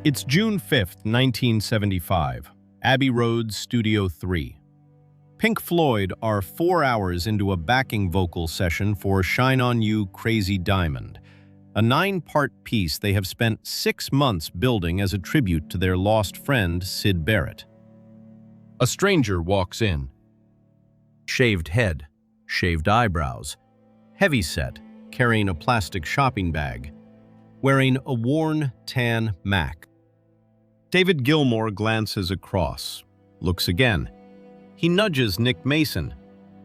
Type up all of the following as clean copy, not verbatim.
It's June 5th, 1975, Abbey Road Studio 3. Pink Floyd are 4 hours into a backing vocal session for Shine On You, Crazy Diamond, a 9-part piece they have spent 6 months building as a tribute to their lost friend, Syd Barrett. A stranger walks in. Shaved head, shaved eyebrows, heavyset, carrying a plastic shopping bag, wearing a worn tan Mac. David Gilmour glances across, looks again. He nudges Nick Mason.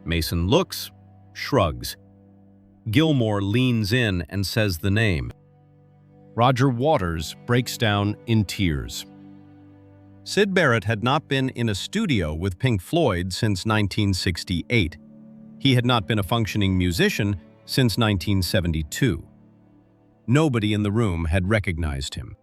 Mason looks, shrugs. Gilmour leans in and says the name. Roger Waters breaks down in tears. Syd Barrett had not been in a studio with Pink Floyd since 1968. He had not been a functioning musician since 1972. Nobody in the room had recognized him.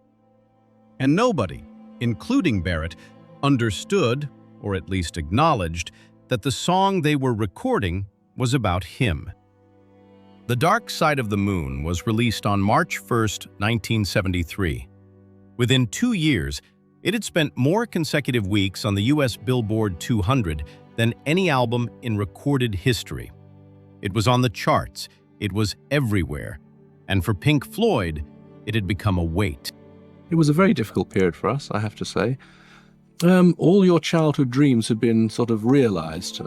And nobody, including Barrett, understood, or at least acknowledged, that the song they were recording was about him. The Dark Side of the Moon was released on March 1, 1973. Within 2 years, it had spent more consecutive weeks on the US Billboard 200 than any album in recorded history. It was on the charts, it was everywhere, and for Pink Floyd, it had become a weight. It was a very difficult period for us, I have to say. All your childhood dreams had been sort of realized.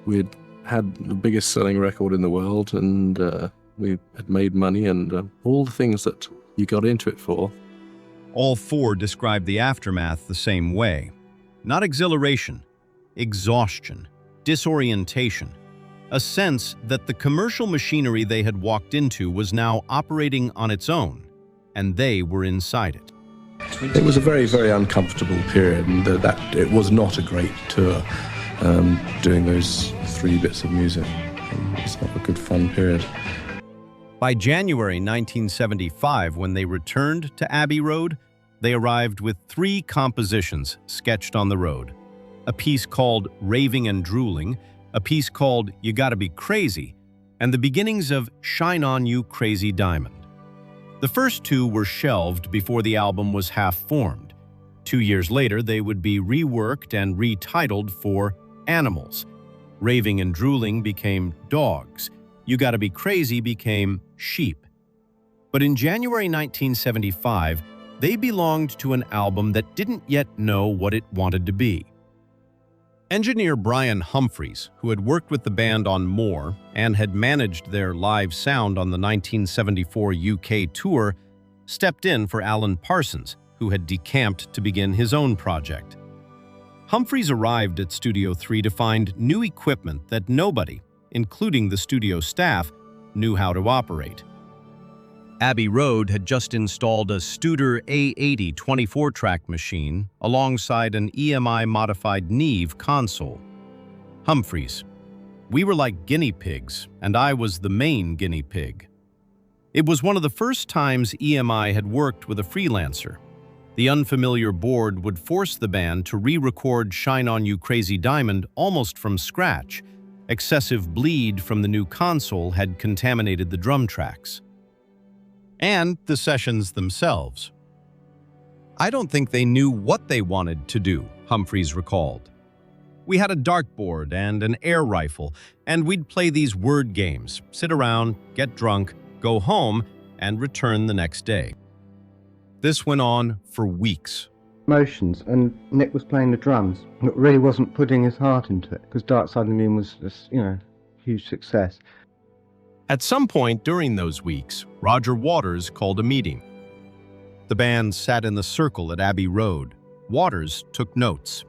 We'd had the biggest selling record in the world, and we had made money, and all the things that you got into it for. All four described the aftermath the same way. Not exhilaration, exhaustion, disorientation, a sense that the commercial machinery they had walked into was now operating on its own, and they were inside it. It was a very, very uncomfortable period, and that it was not a great tour, doing those 3 bits of music. It's not a good fun period. By January 1975, when they returned to Abbey Road, they arrived with 3 compositions sketched on the road. A piece called Raving and Drooling, a piece called You Gotta Be Crazy, and the beginnings of Shine On You, Crazy Diamond. The first 2 were shelved before the album was half-formed. 2 years later, they would be reworked and retitled for Animals. Raving and Drooling became Dogs. You Gotta Be Crazy became Sheep. But in January 1975, they belonged to an album that didn't yet know what it wanted to be. Engineer Brian Humphries, who had worked with the band on More and had managed their live sound on the 1974 UK tour, stepped in for Alan Parsons, who had decamped to begin his own project. Humphries arrived at Studio 3 to find new equipment that nobody, including the studio staff, knew how to operate. Abbey Road had just installed a Studer A80 24-track machine alongside an EMI-modified Neve console. Humphries: "We were like guinea pigs, and I was the main guinea pig." It was one of the first times EMI had worked with a freelancer. The unfamiliar board would force the band to re-record Shine On You, Crazy Diamond almost from scratch. Excessive bleed from the new console had contaminated the drum tracks. And the sessions themselves. "I don't think they knew what they wanted to do," Humphries recalled. "We had a dartboard and an air rifle, and we'd play these word games, sit around, get drunk, go home, and return the next day." This went on for weeks. Motions, and Nick was playing the drums, but really wasn't putting his heart into it, because Dark Side of the Moon was just, huge success. At some point during those weeks, Roger Waters called a meeting. The band sat in the circle at Abbey Road. Waters took notes.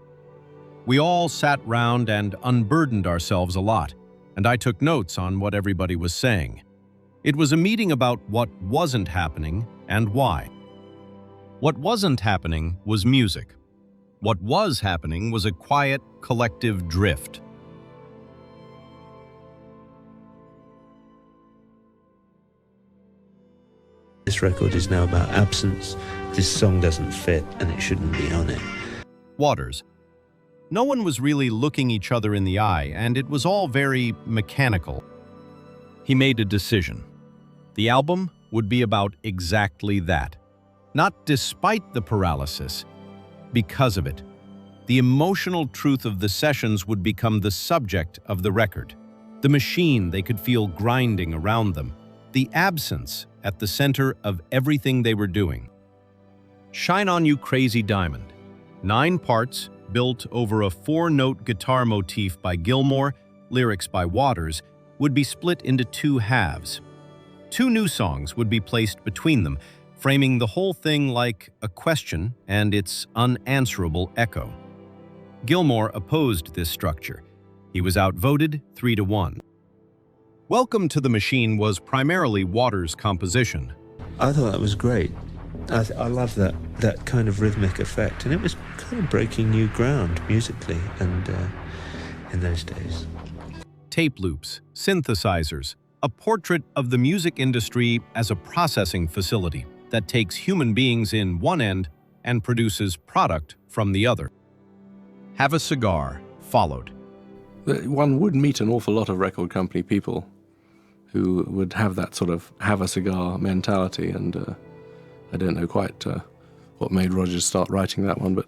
We all sat round and unburdened ourselves a lot, and I took notes on what everybody was saying. It was a meeting about what wasn't happening and why. What wasn't happening was music. What was happening was a quiet, collective drift. This record is now about absence. This song doesn't fit and it shouldn't be on it. Waters: "No one was really looking each other in the eye, and it was all very mechanical." He made a decision. The album would be about exactly that. Not despite the paralysis, because of it. The emotional truth of the sessions would become the subject of the record. The machine they could feel grinding around them. The absence at the center of everything they were doing. Shine On You Crazy Diamond. 9 parts, built over a 4-note guitar motif by Gilmour, lyrics by Waters, would be split into 2 halves. 2 new songs would be placed between them, framing the whole thing like a question and its unanswerable echo. Gilmour opposed this structure. He was outvoted 3-1. Welcome to the Machine was primarily Waters' composition. I thought that was great. I love that kind of rhythmic effect, and it was kind of breaking new ground musically and in those days. Tape loops, synthesizers, a portrait of the music industry as a processing facility that takes human beings in one end and produces product from the other. Have a Cigar followed. One would meet an awful lot of record company people who would have that sort of have a cigar mentality, and I don't know quite what made Rogers start writing that one, but...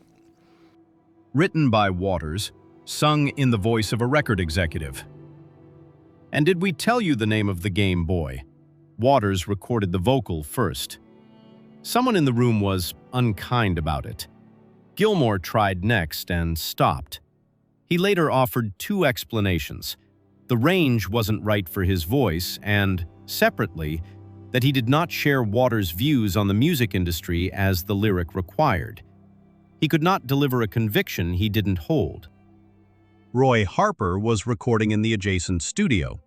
Written by Waters, sung in the voice of a record executive. And did we tell you the name of the Game Boy? Waters recorded the vocal first. Someone in the room was unkind about it. Gilmour tried next and stopped. He later offered 2 explanations. The range wasn't right for his voice, and, separately, that he did not share Waters' views on the music industry as the lyric required. He could not deliver a conviction he didn't hold. Roy Harper was recording in the adjacent studio.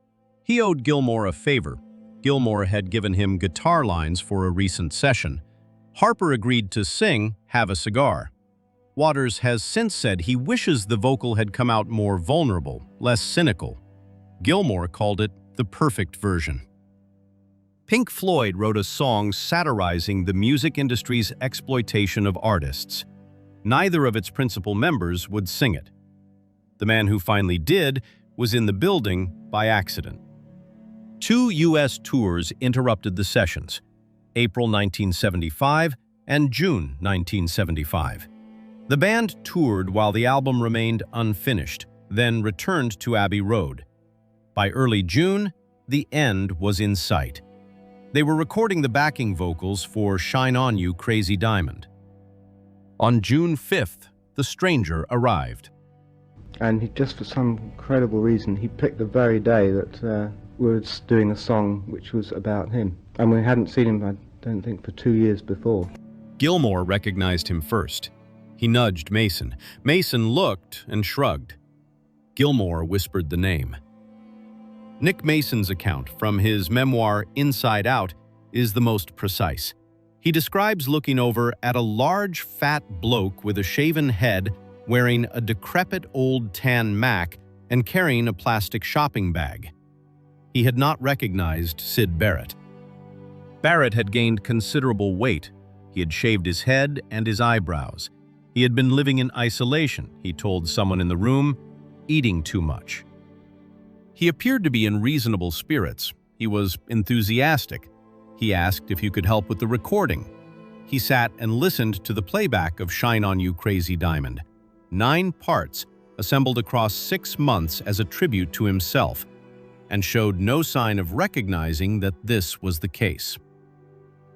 He owed Gilmour a favor. Gilmour had given him guitar lines for a recent session. Harper agreed to sing Have a Cigar. Waters has since said he wishes the vocal had come out more vulnerable, less cynical. Gilmour called it the perfect version. Pink Floyd wrote a song satirizing the music industry's exploitation of artists. Neither of its principal members would sing it. The man who finally did was in the building by accident. 2 U.S. tours interrupted the sessions, April 1975 and June 1975. The band toured while the album remained unfinished, then returned to Abbey Road. By early June, the end was in sight. They were recording the backing vocals for Shine On You Crazy Diamond. On June 5th, the stranger arrived. And he, just for some incredible reason, he picked the very day that we were doing a song which was about him. And we hadn't seen him, I don't think, for 2 years before. Gilmour recognized him first. He nudged Mason. Mason looked and shrugged. Gilmour whispered the name. Nick Mason's account from his memoir Inside Out is the most precise. He describes looking over at a large, fat bloke with a shaven head wearing a decrepit old tan Mac and carrying a plastic shopping bag. He had not recognized Syd Barrett. Barrett had gained considerable weight. He had shaved his head and his eyebrows. He had been living in isolation, he told someone in the room, eating too much. He appeared to be in reasonable spirits. He was enthusiastic. He asked if you could help with the recording. He sat and listened to the playback of Shine On You Crazy Diamond. 9 parts, assembled across 6 months as a tribute to himself, and showed no sign of recognizing that this was the case.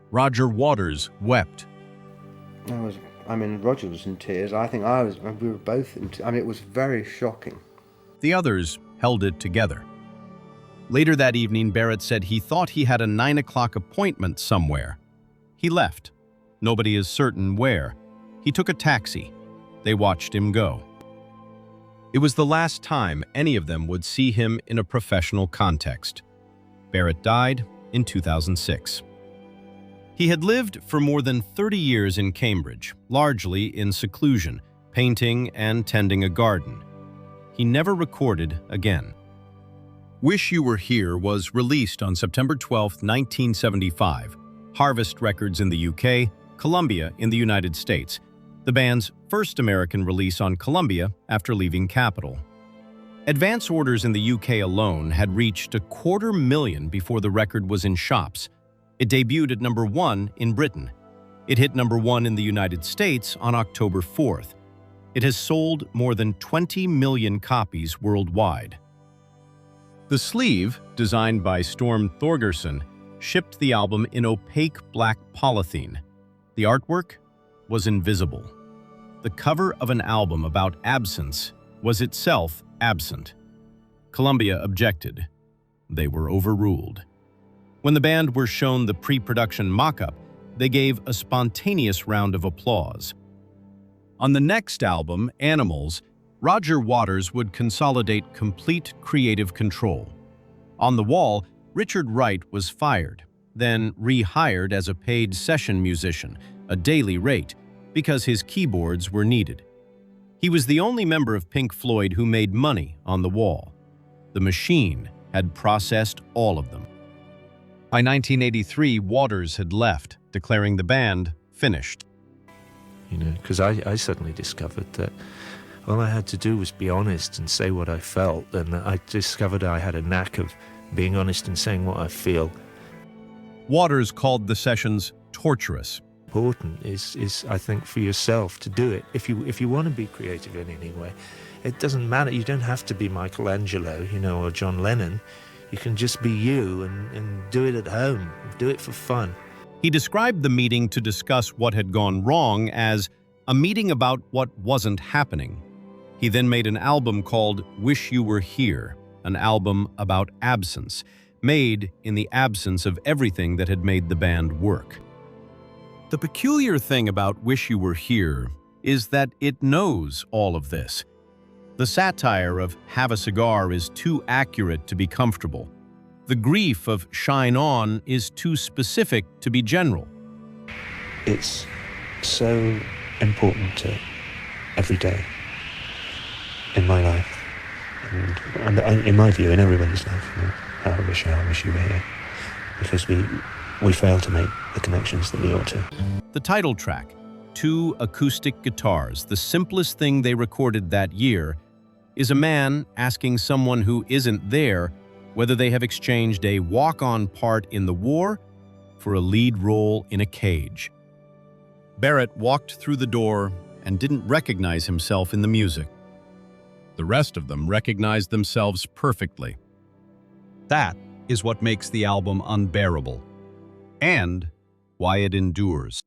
Roger Waters wept. Roger was in tears. We were both in tears. It was very shocking. The others held it together. Later that evening, Barrett said he thought he had a 9 o'clock appointment somewhere. He left. Nobody is certain where. He took a taxi. They watched him go. It was the last time any of them would see him in a professional context. Barrett died in 2006. He had lived for more than 30 years in Cambridge, largely in seclusion, painting and tending a garden. He never recorded again. Wish You Were Here was released on September 12, 1975, Harvest Records in the UK, Columbia in the United States, the band's first American release on Columbia after leaving Capitol. Advance orders in the UK alone had reached 250,000 before the record was in shops. It debuted at #1 in Britain. It hit #1 in the United States on October 4th. It has sold more than 20 million copies worldwide. The sleeve, designed by Storm Thorgerson, shipped the album in opaque black polythene. The artwork was invisible. The cover of an album about absence was itself absent. Columbia objected. They were overruled. When the band were shown the pre-production mock-up, they gave a spontaneous round of applause. On the next album, Animals, Roger Waters would consolidate complete creative control. On the Wall, Richard Wright was fired, then rehired as a paid session musician, a daily rate, because his keyboards were needed. He was the only member of Pink Floyd who made money on the Wall. The machine had processed all of them. By 1983, Waters had left, declaring the band finished. You know, because I suddenly discovered that all I had to do was be honest and say what I felt, and I discovered I had a knack of being honest and saying what I feel. Waters called the sessions torturous. Important is I think for yourself to do it. If you want to be creative in any way, it doesn't matter. You don't have to be Michelangelo, you know, or John Lennon. You can just be you and do it at home. Do it for fun. He described the meeting to discuss what had gone wrong as a meeting about what wasn't happening. He then made an album called Wish You Were Here, an album about absence, made in the absence of everything that had made the band work. The peculiar thing about Wish You Were Here is that it knows all of this. The satire of Have a Cigar is too accurate to be comfortable. The grief of Shine On is too specific to be general. It's so important to every day in my life, and in my view, in everybody's life. You know, I wish you were here, because we fail to make the connections that we ought to. The title track, 2 acoustic guitars, the simplest thing they recorded that year, is a man asking someone who isn't there whether they have exchanged a walk-on part in the war for a lead role in a cage. Barrett walked through the door and didn't recognize himself in the music. The rest of them recognized themselves perfectly. That is what makes the album unbearable, and why it endures.